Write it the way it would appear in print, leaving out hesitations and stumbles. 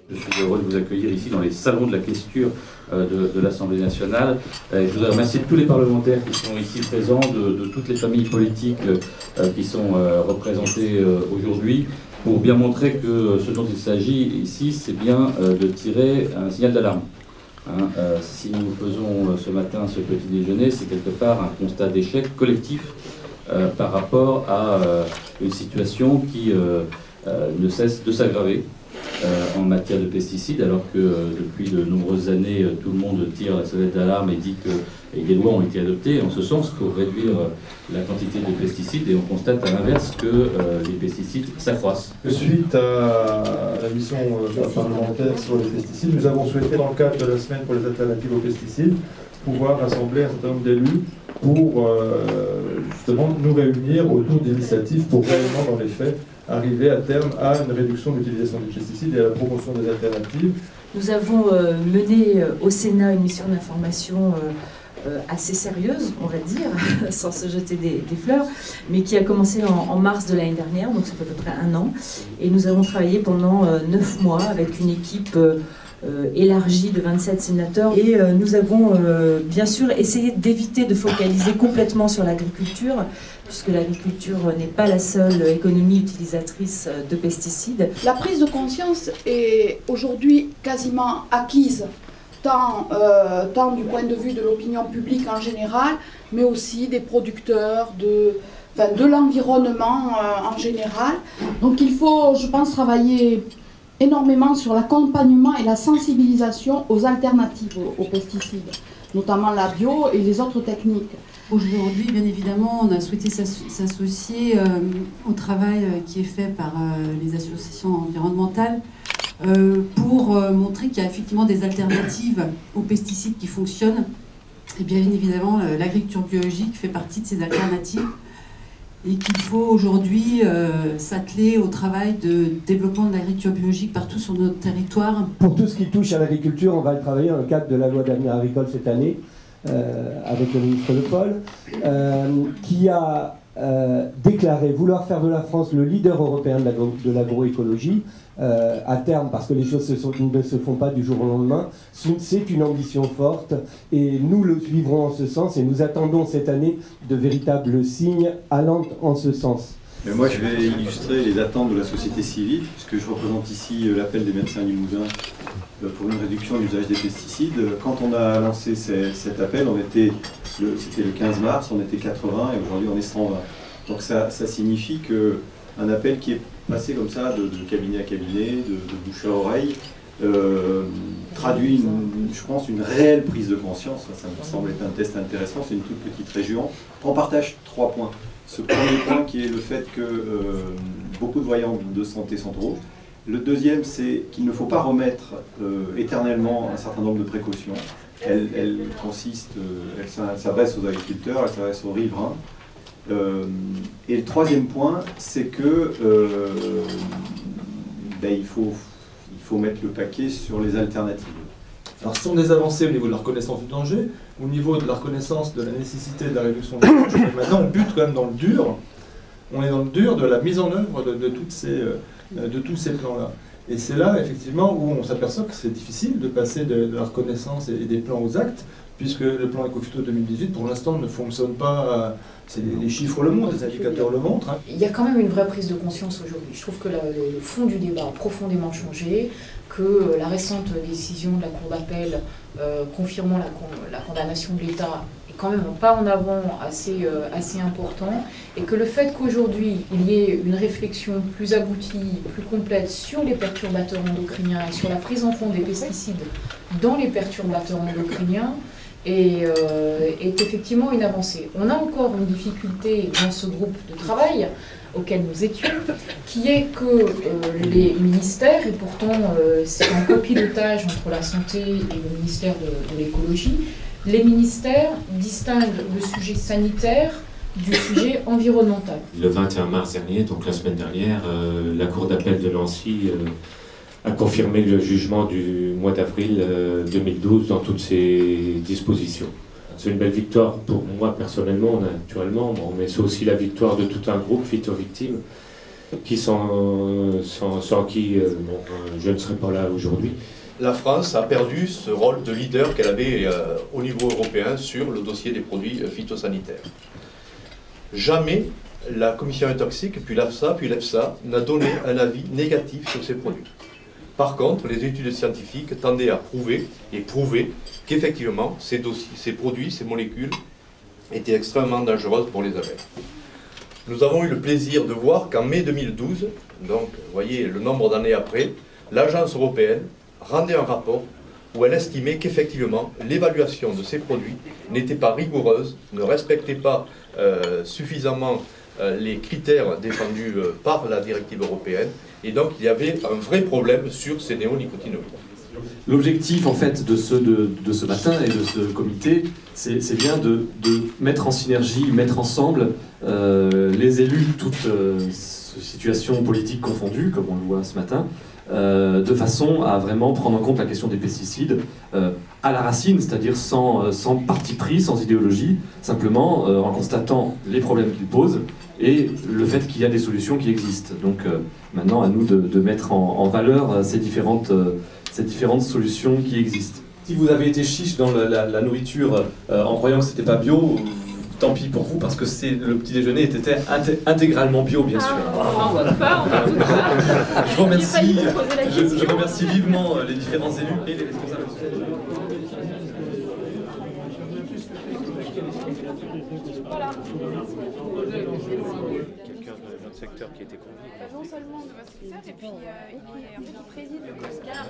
Je suis heureux de vous accueillir ici dans les salons de la questure de l'Assemblée nationale. Je voudrais remercier tous les parlementaires qui sont ici présents, de toutes les familles politiques qui sont représentées aujourd'hui, pour bien montrer que ce dont il s'agit ici, c'est bien de tirer un signal d'alarme. Si nous faisons ce matin ce petit déjeuner, c'est quelque part un constat d'échec collectif par rapport à une situation qui ne cesse de s'aggraver en matière de pesticides, alors que depuis de nombreuses années, tout le monde tire la sonnette d'alarme et dit que des lois ont été adoptées en ce sens pour réduire la quantité de pesticides, et on constate à l'inverse que les pesticides s'accroissent. Suite à la mission parlementaire sur les pesticides, nous avons souhaité, dans le cadre de la semaine pour les alternatives aux pesticides, pouvoir rassembler un certain nombre d'élus pour justement nous réunir autour d'initiatives pour réellement, dans les faits, arriver à terme à une réduction de l'utilisation des pesticides et à la promotion des alternatives. Nous avons mené au Sénat une mission d'information assez sérieuse, on va dire, sans se jeter des fleurs, mais qui a commencé en mars de l'année dernière, donc ça fait à peu près 1 an. Et nous avons travaillé pendant 9 mois avec une équipe élargie de 27 sénateurs. Et nous avons bien sûr essayé d'éviter de focaliser complètement sur l'agriculture, puisque l'agriculture n'est pas la seule économie utilisatrice de pesticides. La prise de conscience est aujourd'hui quasiment acquise, tant du point de vue de l'opinion publique en général, mais aussi des producteurs, de l'environnement en général. Donc il faut, je pense, travailler énormément sur l'accompagnement et la sensibilisation aux alternatives aux pesticides, notamment la bio et les autres techniques. Aujourd'hui, bien évidemment, on a souhaité s'associer au travail qui est fait par les associations environnementales pour montrer qu'il y a effectivement des alternatives aux pesticides qui fonctionnent. Et bien évidemment, l'agriculture biologique fait partie de ces alternatives et qu'il faut aujourd'hui s'atteler au travail de développement de l'agriculture biologique partout sur notre territoire. Pour tout ce qui touche à l'agriculture, on va le travailler dans le cadre de la loi d'avenir agricole cette année, avec le ministre Le Foll, qui a déclaré vouloir faire de la France le leader européen de l'agroécologie à terme, parce que les choses ne se font pas du jour au lendemain. C'est une ambition forte et nous le suivrons en ce sens, et nous attendons cette année de véritables signes allant en ce sens. Mais moi, je vais illustrer les attentes de la société civile, puisque je représente ici l'appel des médecins Limousin pour une réduction de l'usage des pesticides. Quand on a lancé cet appel, c'était le 15 mars, on était 80 et aujourd'hui on est 120. Donc ça signifie qu'un appel qui est passé comme ça de cabinet à cabinet, de bouche à oreille, traduit, je pense, une réelle prise de conscience. Ça me semble être un test intéressant, c'est une toute petite région. On partage 3 points. Ce premier point qui est le fait que beaucoup de voyants de santé sont trop hauts. Le deuxième, c'est qu'il ne faut pas remettre éternellement un certain nombre de précautions. Elle s'adresse aux agriculteurs, elle s'adresse aux riverains. Et le troisième point, c'est que il faut mettre le paquet sur les alternatives. Alors, ce sont des avancées au niveau de la reconnaissance du danger, au niveau de la reconnaissance de la nécessité de la réduction des danger. Maintenant, on bute quand même dans le dur. On est dans le dur de la mise en œuvre de tous ces plans-là. Et c'est là, effectivement, où on s'aperçoit que c'est difficile de passer de la reconnaissance et des plans aux actes, puisque le plan Ecophyto 2018, pour l'instant, ne fonctionne pas. Les chiffres le montrent, les indicateurs le montrent. Il y a quand même une vraie prise de conscience aujourd'hui. Je trouve que le fond du débat a profondément changé, que la récente décision de la Cour d'appel confirmant la condamnation de l'État est quand même un pas en avant assez important, et que le fait qu'aujourd'hui il y ait une réflexion plus aboutie, plus complète sur les perturbateurs endocriniens et sur la prise en compte des pesticides dans les perturbateurs endocriniens est effectivement une avancée. On a encore une difficulté dans ce groupe de travail auquel nous étions, qui est que les ministères, et pourtant c'est un copilotage entre la santé et le ministère de l'écologie, les ministères distinguent le sujet sanitaire du sujet environnemental. Le 21 mars dernier, donc la semaine dernière, la Cour d'appel de Nancy a confirmé le jugement du mois d'avril 2012 dans toutes ses dispositions. C'est une belle victoire pour moi personnellement, naturellement, mais c'est aussi la victoire de tout un groupe Phytovictimes sans qui je ne serais pas là aujourd'hui. La France a perdu ce rôle de leader qu'elle avait au niveau européen sur le dossier des produits phytosanitaires. Jamais la commission toxique, puis l'AFSA, puis l'EFSA, n'a donné un avis négatif sur ces produits. Par contre, les études scientifiques tendaient à prouver et prouver qu'effectivement, ces produits, ces molécules étaient extrêmement dangereuses pour les abeilles. Nous avons eu le plaisir de voir qu'en mai 2012, donc vous voyez le nombre d'années après, l'Agence européenne rendait un rapport où elle estimait qu'effectivement l'évaluation de ces produits n'était pas rigoureuse, ne respectait pas suffisamment les critères défendus par la directive européenne, et donc il y avait un vrai problème sur ces néonicotinoïdes. L'objectif en fait de ce matin et de ce comité, c'est bien de mettre en synergie, mettre ensemble les élus, toutes situations politiques confondues, comme on le voit ce matin, de façon à vraiment prendre en compte la question des pesticides à la racine, c'est-à-dire sans parti pris, sans idéologie, simplement en constatant les problèmes qu'ils posent et le fait qu'il y a des solutions qui existent. Donc maintenant à nous de mettre en valeur ces différentes solutions qui existent. Si vous avez été chiche dans la nourriture en croyant que c'était pas bio, tant pis pour vous, parce que le petit déjeuner était intégralement bio, bien sûr. On n'en doute pas, on n'en doute pas. Je remercie vivement les différents élus et les responsables. Voilà. Quelqu'un de notre secteur qui était convié. Non seulement de votre secteur, et puis en fait, il préside le COSCAR.